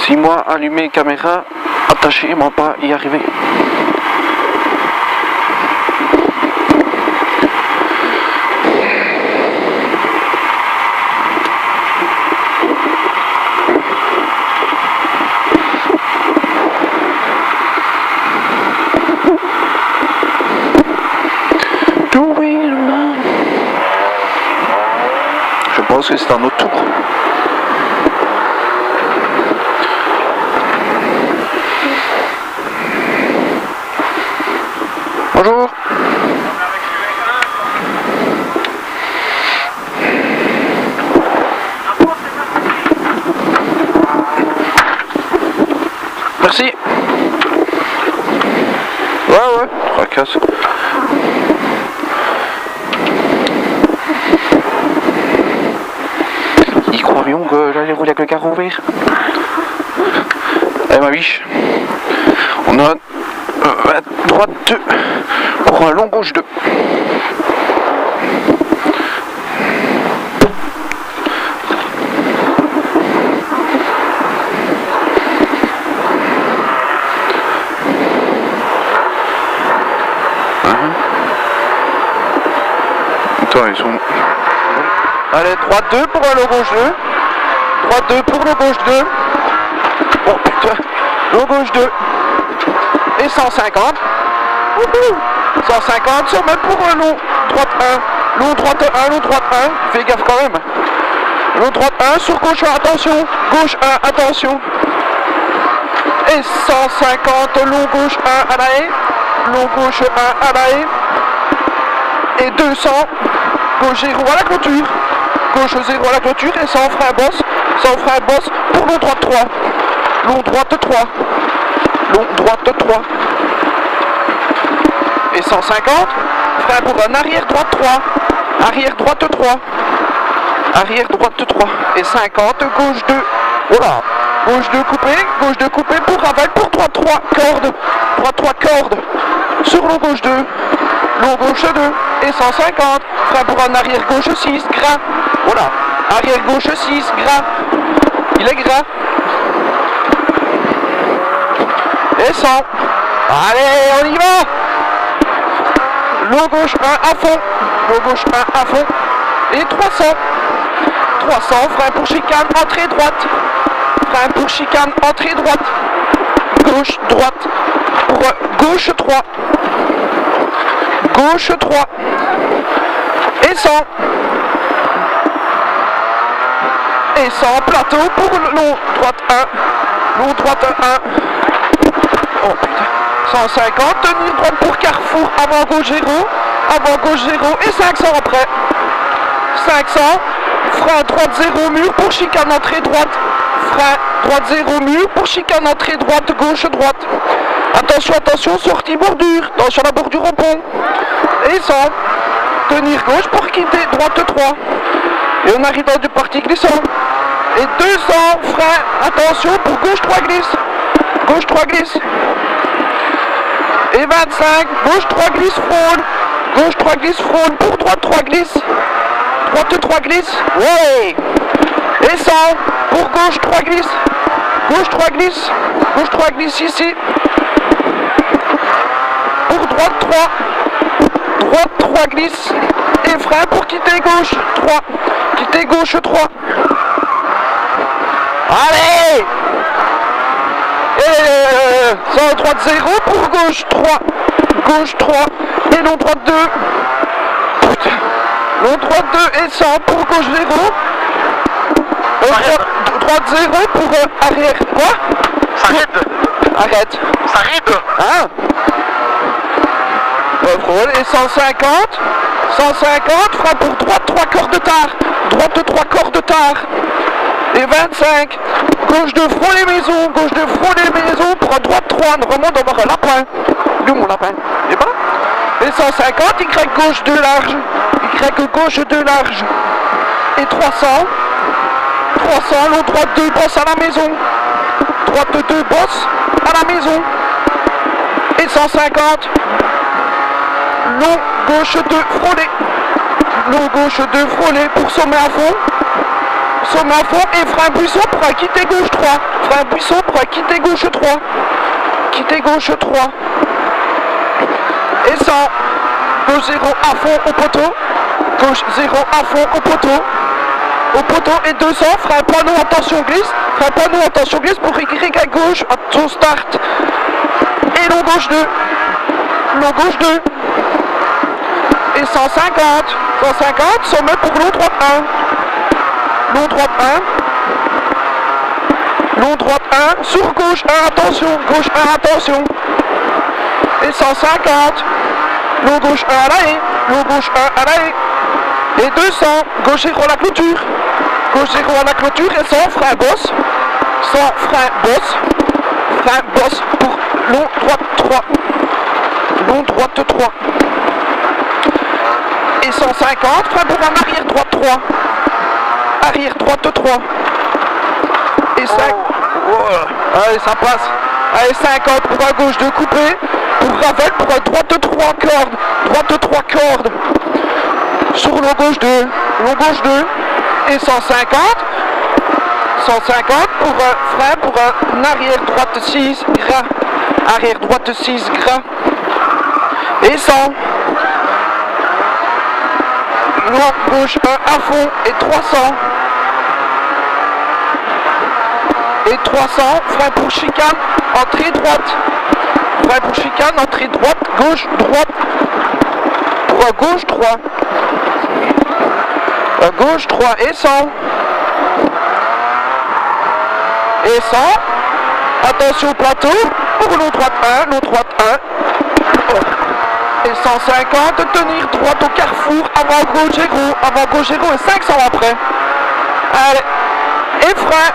Si moi allumer caméra, attaché, moi pas y arriver. Je pense que c'est un autre tour. Bonjour. Merci. Ouais, tracasse. Ils croirions que j'allais rouler avec le carreau ouvert. Eh ma biche, on a droite 2 pour un long gauche 2. Attends, ils sont... Allez, droite 2 pour un long gauche 2. Droite 2 pour le gauche 2. Oh putain, long gauche 2. Et 150. Wouhou, 150 sur même pour un long droite 1. Long droite 1, long droite 1. Fais gaffe quand même. Long droite 1 sur gauche 1, attention. Gauche 1, attention. Et 150, long gauche 1 à la haie. Long gauche 1 à la haie. Et 200. Gauche 0 à la clôture. Gauche 0 à la clôture et 100 frein boss. 100 frein boss pour long droite 3. Long droite 3. Long droite 3. Et 150. Frein pour un arrière droite 3. Arrière droite 3. Arrière droite 3. Et 50. Gauche 2. Voilà. Gauche 2 coupé. Gauche 2 coupé pour ravel pour droite 3 cordes. Droite 3 cordes. Sur long gauche 2. Long gauche 2. Et 150. Frein pour un arrière gauche 6. Gras. Voilà. Arrière gauche 6. Gras. Il est gras. Et 100. Allez, on y va. Long gauche 1 à fond. Long gauche 1 à fond. Et 300. 300. Frein pour chicane. Entrée droite. Frein pour chicane. Entrée droite. Gauche, droite. Pour gauche 3. Gauche 3. Et 100. Et 100 plateau pour long droite 1. Long droite 1. Oh putain. 150. Tenir droite pour carrefour. Avant gauche 0. Avant gauche 0. Et 500 après. 500. Frein droite 0 mur pour chicane entrée droite. Frein droite 0 mur pour chicane entrée droite. Gauche droite. Attention, attention. Sortie bordure. Attention à la bordure au pont. Et 100. Tenir gauche pour quitter droite 3. Et on arrive dans du parti glissant. Et 200, frein, attention pour gauche 3 glisse. Gauche 3 glisse. Et 25, gauche 3 glisse frôle. Gauche 3 glisse frôle pour droite 3 glisse. Droite 3 glisse. Ouais. Et 100 pour gauche 3 glisse. Gauche 3 glisse. Gauche 3 glisse ici. Pour droite 3. Droite 3 glisse. Et frein pour quitter gauche 3. Quitter gauche 3. Allez. Et 100 droite 0 pour gauche 3. Gauche 3. Et long droite 2. Putain. Long droite 2 et 100 pour gauche 0. Droite 0 pour arrière. Quoi? S'arrête. Arrête. S'arrête. Hein? Et 150. 150. Frein pour droite 3 corps de tard. Droite 3 corps de tard. Et 25. Gauche de front les maisons. Gauche de front les maisons pour droite 3. Normalement on va avoir un lapin. Où mon lapin? Et pas? Et 150. Y gauche 2 large. Y gauche 2 large. Et 300. 300. Long droite 2 bosse à la maison. Droite 2 bosse à la maison. Et 150. Long gauche 2 frôlé. Long gauche 2 frôlé pour sommet à fond. sommet à fond et frein buisson pour un quitter gauche 3. Frein buisson pour un quitter gauche 3. Quitter gauche 3. Et 100. Gauche 0 à fond au poteau. Gauche 0 à fond au poteau. Au poteau et 200. Frein panneau, attention glisse. Frein panneau, attention glisse pour Y à gauche. Attention start. Et long gauche 2. Long gauche 2. Et 150. 150. Sommet pour long droite 1. Long droite 1. Long droite 1. Sur gauche 1. Attention. Gauche 1. Attention. Et 150. Long gauche 1 à l'arrêt. Long gauche 1 à l'arrêt. Et 200. Gauche 0 à la clôture. Gauche 0 à la clôture. Et 100. Frein bosse. 100. Frein bosse. Frein bosse pour long droite 3. Long droite 3. Et 150. Frein pour un arrière droite 3. Arrière droite 3. Et 5. Allez, ça passe. Allez, 50 pour un gauche 2 coupé. Pour Ravel, pour un droite 3 cordes. Droite 3 cordes. Sur long gauche 2. Long gauche 2. Et 150. 150 pour un frein pour un arrière droite 6 gras. Arrière droite 6 gras. Et 100. Long gauche 1 à fond et 300. Et 300, frein pour chicane, entrée droite. Frein pour chicane, entrée droite, gauche, droite. Pour un gauche 3. Un gauche 3 et 100. Et 100. Attention au plateau. Pour long droite 1, long droite 1. Et 150, tenir droite au carrefour, avant gauche 0, avant gauche 0 et 500 après. Allez. Et frein.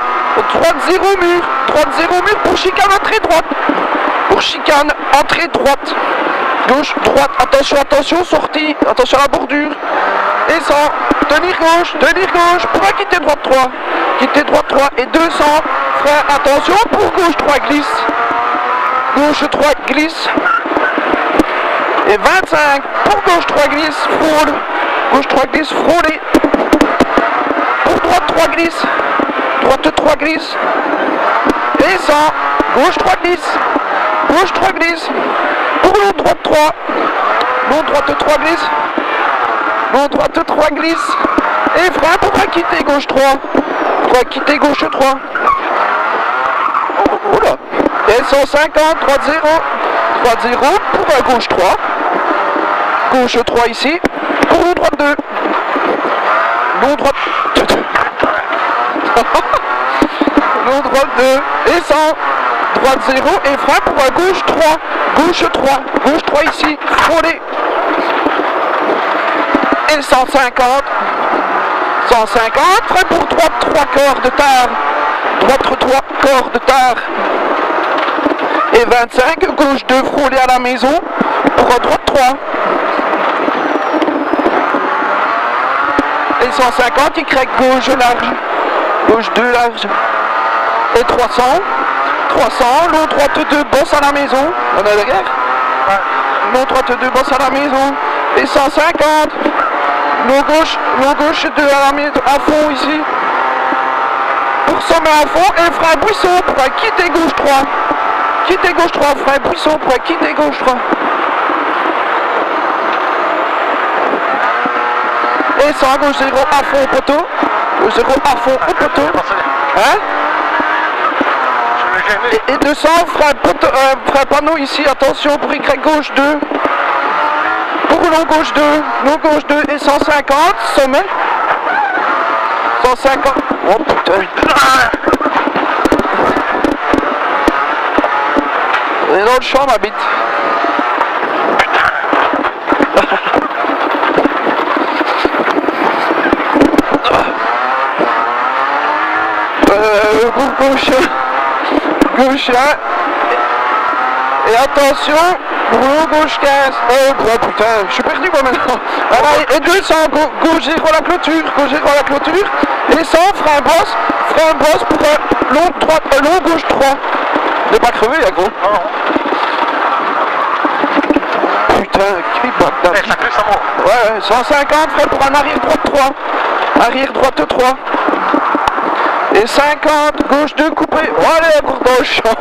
Droite 0 mur. Droite 0 mur pour chicane, entrée droite. Pour chicane, entrée droite. Gauche, droite. Attention, attention, sortie. Attention à la bordure. Et 100. Tenir gauche. Pour un quitter droite 3. Quitter droite 3 et 200. Frein, attention pour gauche 3 glisse. Gauche 3 glisse. Et 25 pour gauche 3 glisse, frôle. Gauche 3 glisse, frôler. Pour droite 3 glisse. Droite 3 glisse. Et 100. Gauche 3 glisse. Gauche 3 glisse. Pour long droite 3. Long droite 3 glisse. Long droite 3 glisse. Et frein pour pas quitter gauche 3. Pour quitter gauche 3. Oula. Et 150. Droite 0. Droite 0 pour un gauche 3. Gauche 3 ici. Pour long droite 2. Long droite 2. Long droite 2. Et 100. Droite 0 et frein pour un gauche 3. Gauche 3. Gauche 3 ici. Frôler. Et 150. 150. Frein pour droite 3 corps de tard. Droite 3 corps de tard. Et 25. Gauche 2 frôler à la maison. Pour un droite 3. Et 150. Y gauche large. Gauche 2 large. Et 300. 300. Long droite 2 bosse à la maison. On est derrière. Long droite 2 bosse à la maison. Et 150. Long gauche 2 à la maison. À fond ici. Pour sommet à fond. Et frein buisson pour un quitter gauche 3. Quitter gauche 3. Frein buisson pour un quitter gauche 3. Et 100. Gauche 0 à fond au poteau. Gauche 0 à fond au poteau. Hein? Et 200, frein panneau ici, attention pour Y gauche 2. Pour long gauche 2, long gauche 2 et 150, sommet. 150. Oh putain. On est dans le champ ma bite. Pour gauche 1. Et attention, pour gauche 15. Oh putain, je suis perdu moi maintenant. Voilà, et 200, gauche 0 à la clôture, gauche 0 à la clôture. Et 100, frein bosse pour un long droite, long gauche 3. N'est pas crevé là gros. Non. Putain, qui bâtard. Ça crée ça moi. Ouais, 150, frein pour un arrière droite 3. Arrière droite 3. Et 50, gauche 2 coupé. Oh, allez, la course dans le champ.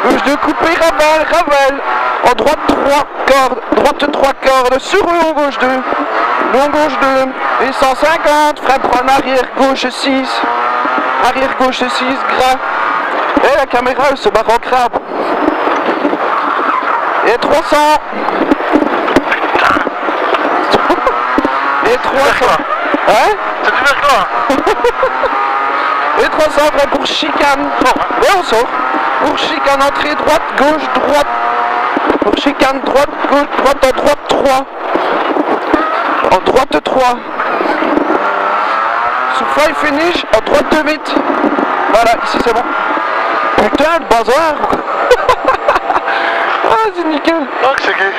Gauche 2 coupé, Ravel. En droite 3 cordes, droite 3 cordes, sur long gauche 2. Long gauche 2. Et 150, frein prendre arrière gauche 6. Arrière gauche 6, gras. Et la caméra elle se barre en crabe. Et 300. Et 300. Hein? C'est du mercredi. Et 300 après pour chicane. Ouais, on sort. Pour chicane entrée droite, gauche, droite. Pour chicane droite, gauche, droite, en droite 3. En droite 3. Sous five finish, en droite 2 mètres. Voilà, ici c'est bon. Putain, le bazar. Ah, c'est nickel. Oh, que c'est gay.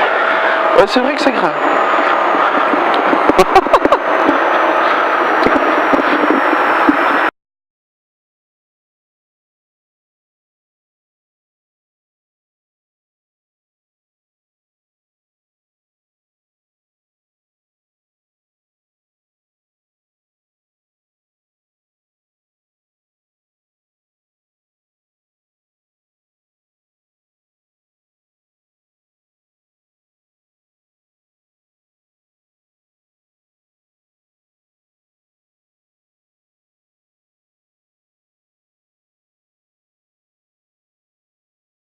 Ouais, c'est vrai que c'est grave.